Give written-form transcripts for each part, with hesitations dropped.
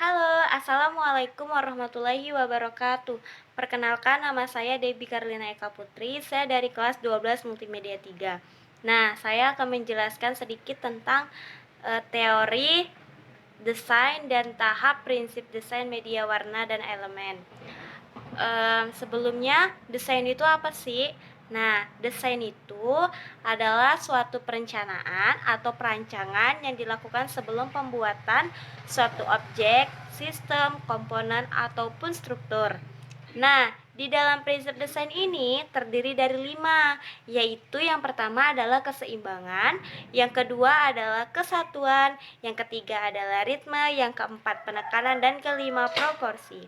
Halo, Assalamualaikum warahmatullahi wabarakatuh. Perkenalkan, nama saya Debbie Karlina Eka Putri, saya dari kelas 12 Multimedia 3. Nah, saya akan menjelaskan sedikit tentang teori, desain, dan tahap prinsip desain media warna dan elemen. Sebelumnya, desain itu apa sih? Nah, desain itu adalah suatu perencanaan atau perancangan yang dilakukan sebelum pembuatan suatu objek, sistem, komponen, ataupun struktur. Nah, di dalam prinsip desain ini terdiri dari 5, yaitu yang pertama adalah keseimbangan, yang kedua adalah kesatuan, yang ketiga adalah ritme, yang keempat penekanan, dan kelima proporsi.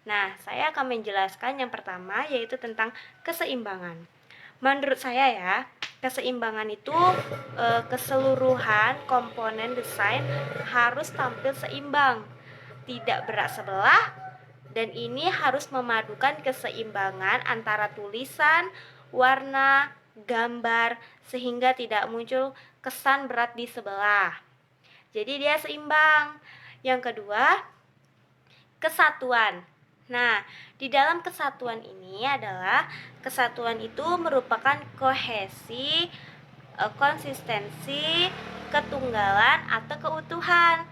Nah, saya akan menjelaskan yang pertama, yaitu tentang keseimbangan. Menurut saya ya, keseimbangan itu keseluruhan komponen desain harus tampil seimbang, tidak berat sebelah, dan ini harus memadukan keseimbangan antara tulisan, warna, gambar, sehingga tidak muncul kesan berat di sebelah. Jadi dia seimbang. Yang kedua, kesatuan. Nah, di dalam kesatuan ini adalah kesatuan itu merupakan kohesi, konsistensi, ketunggalan, atau keutuhan.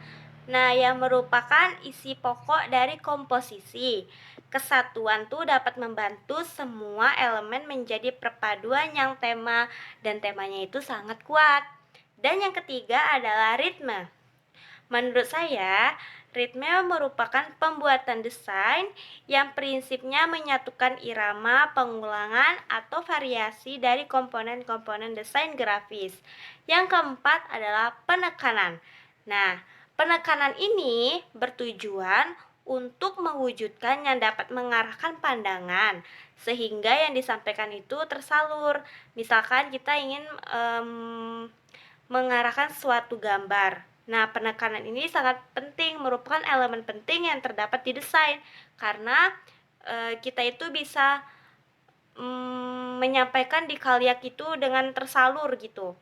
Nah, yang merupakan isi pokok dari komposisi. Kesatuan tuh dapat membantu semua elemen menjadi perpaduan yang dan temanya itu sangat kuat. Dan yang ketiga adalah ritme. Menurut saya, ritme merupakan pembuatan desain yang prinsipnya menyatukan irama, pengulangan, atau variasi dari komponen-komponen desain grafis. Yang keempat adalah penekanan. Nah, penekanan ini bertujuan untuk mewujudkan yang dapat mengarahkan pandangan sehingga yang disampaikan itu tersalur. Misalkan kita ingin mengarahkan suatu gambar. Nah, penekanan ini sangat penting, merupakan elemen penting yang terdapat di desain karena kita itu bisa menyampaikan di kaliak itu dengan tersalur gitu.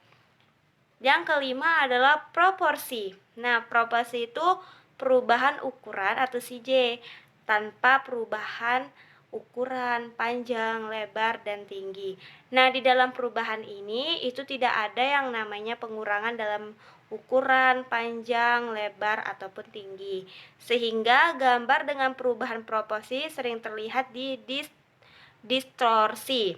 Yang kelima adalah proporsi. Nah, proporsi itu perubahan ukuran atau CJ tanpa perubahan ukuran, panjang, lebar, dan tinggi. Nah, di dalam perubahan ini itu tidak ada yang namanya pengurangan dalam ukuran, panjang, lebar, ataupun tinggi. Sehingga gambar dengan perubahan proporsi sering terlihat di distorsi.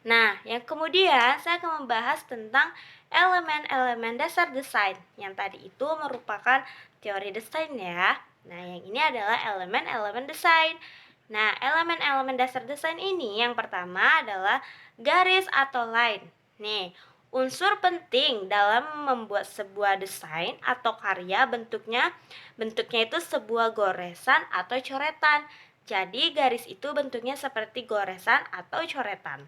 Nah, yang kemudian saya akan membahas tentang elemen-elemen dasar desain. Yang tadi itu merupakan teori desain ya. Nah, yang ini adalah elemen-elemen desain. Nah, elemen-elemen dasar desain ini yang pertama adalah garis atau line. Nih, unsur penting dalam membuat sebuah desain atau karya bentuknya itu sebuah goresan atau coretan. Jadi, garis itu bentuknya seperti goresan atau coretan.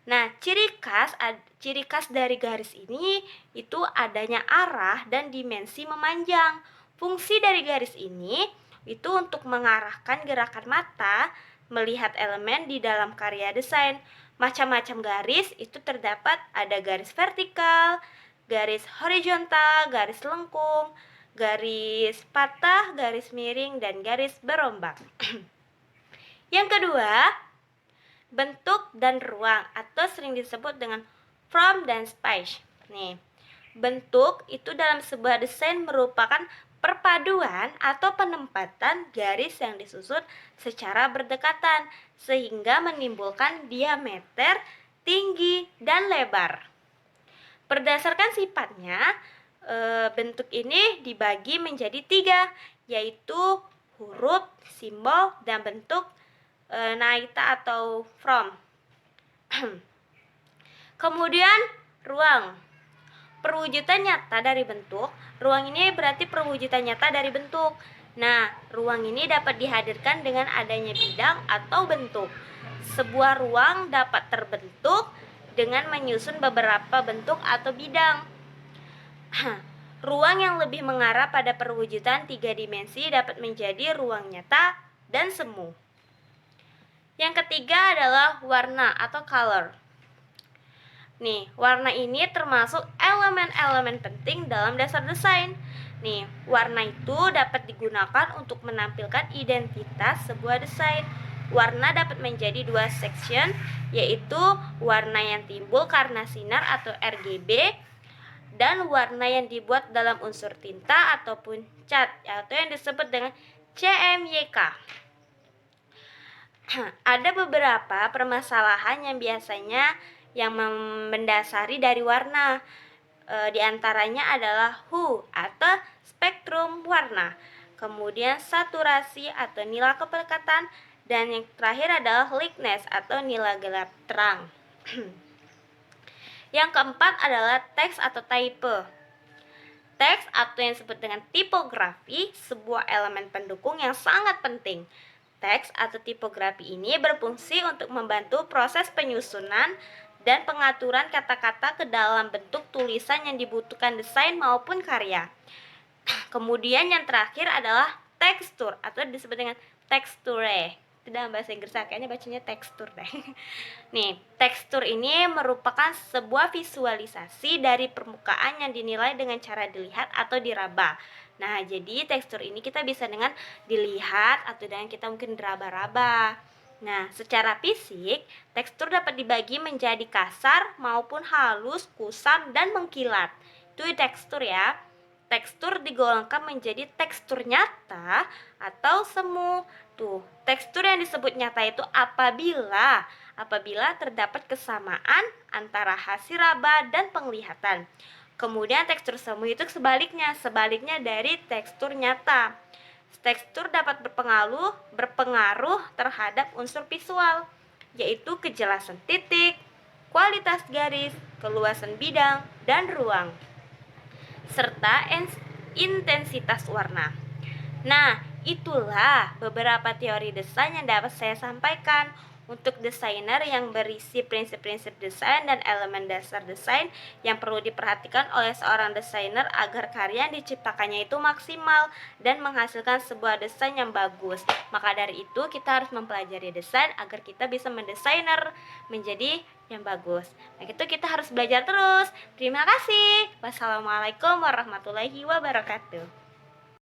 Nah, ciri khas dari garis ini itu adanya arah dan dimensi memanjang. Fungsi dari garis ini itu untuk mengarahkan gerakan mata melihat elemen di dalam karya desain. Macam-macam garis itu terdapat, ada garis vertikal, garis horizontal, garis lengkung, garis patah, garis miring, dan garis berombak. Yang kedua, bentuk dan ruang atau sering disebut dengan form dan space. Nih, bentuk itu dalam sebuah desain merupakan perpaduan atau penempatan garis yang disusun secara berdekatan sehingga menimbulkan diameter, tinggi, dan lebar. Berdasarkan sifatnya, bentuk ini dibagi menjadi 3, yaitu huruf, simbol, dan bentuk naita atau from. Kemudian ruang, perwujudan nyata dari bentuk. Ruang ini berarti perwujudan nyata dari bentuk. Nah, ruang ini dapat dihadirkan dengan adanya bidang atau bentuk. Sebuah ruang dapat terbentuk dengan menyusun beberapa bentuk atau bidang. Ruang yang lebih mengarah pada perwujudan 3 dimensi dapat menjadi ruang nyata dan semu. Yang ketiga adalah warna atau color. Nih, warna ini termasuk elemen-elemen penting dalam dasar desain. Nih, warna itu dapat digunakan untuk menampilkan identitas sebuah desain. Warna dapat menjadi dua section, yaitu warna yang timbul karena sinar atau RGB dan warna yang dibuat dalam unsur tinta ataupun cat, atau yang disebut dengan CMYK. Ada beberapa permasalahan yang biasanya yang mendasari dari warna. Di antaranya adalah hue atau spektrum warna, kemudian saturasi atau nilai kepekatan, dan yang terakhir adalah lightness atau nilai gelap terang. Yang keempat adalah teks atau type. Teks atau yang disebut dengan tipografi, sebuah elemen pendukung yang sangat penting. Teks atau tipografi ini berfungsi untuk membantu proses penyusunan dan pengaturan kata-kata ke dalam bentuk tulisan yang dibutuhkan desain maupun karya. Kemudian yang terakhir adalah tekstur atau disebut dengan teksture. Itu dalam bahasa Inggris kayaknya bacanya tekstur deh. Nih, tekstur ini merupakan sebuah visualisasi dari permukaan yang dinilai dengan cara dilihat atau diraba. Nah, jadi tekstur ini kita bisa dengan dilihat atau dengan kita mungkin diraba-raba. Nah, secara fisik, tekstur dapat dibagi menjadi kasar maupun halus, kusam, dan mengkilat. Itu tekstur ya. Tekstur digolongkan menjadi tekstur nyata atau semu. Tuh, tekstur yang disebut nyata itu apabila terdapat kesamaan antara hasil raba dan penglihatan. Kemudian tekstur semu itu sebaliknya dari tekstur nyata. Tekstur dapat berpengaruh terhadap unsur visual, yaitu kejelasan titik, kualitas garis, keluasan bidang, dan ruang, serta intensitas warna. Nah, itulah beberapa teori desain yang dapat saya sampaikan untuk desainer yang berisi prinsip-prinsip desain dan elemen dasar desain yang perlu diperhatikan oleh seorang desainer agar karya yang diciptakannya itu maksimal dan menghasilkan sebuah desain yang bagus. Maka dari itu kita harus mempelajari desain agar kita bisa mendesainer menjadi yang bagus. Nah, itu kita harus belajar terus. Terima kasih. Wassalamualaikum warahmatullahi wabarakatuh.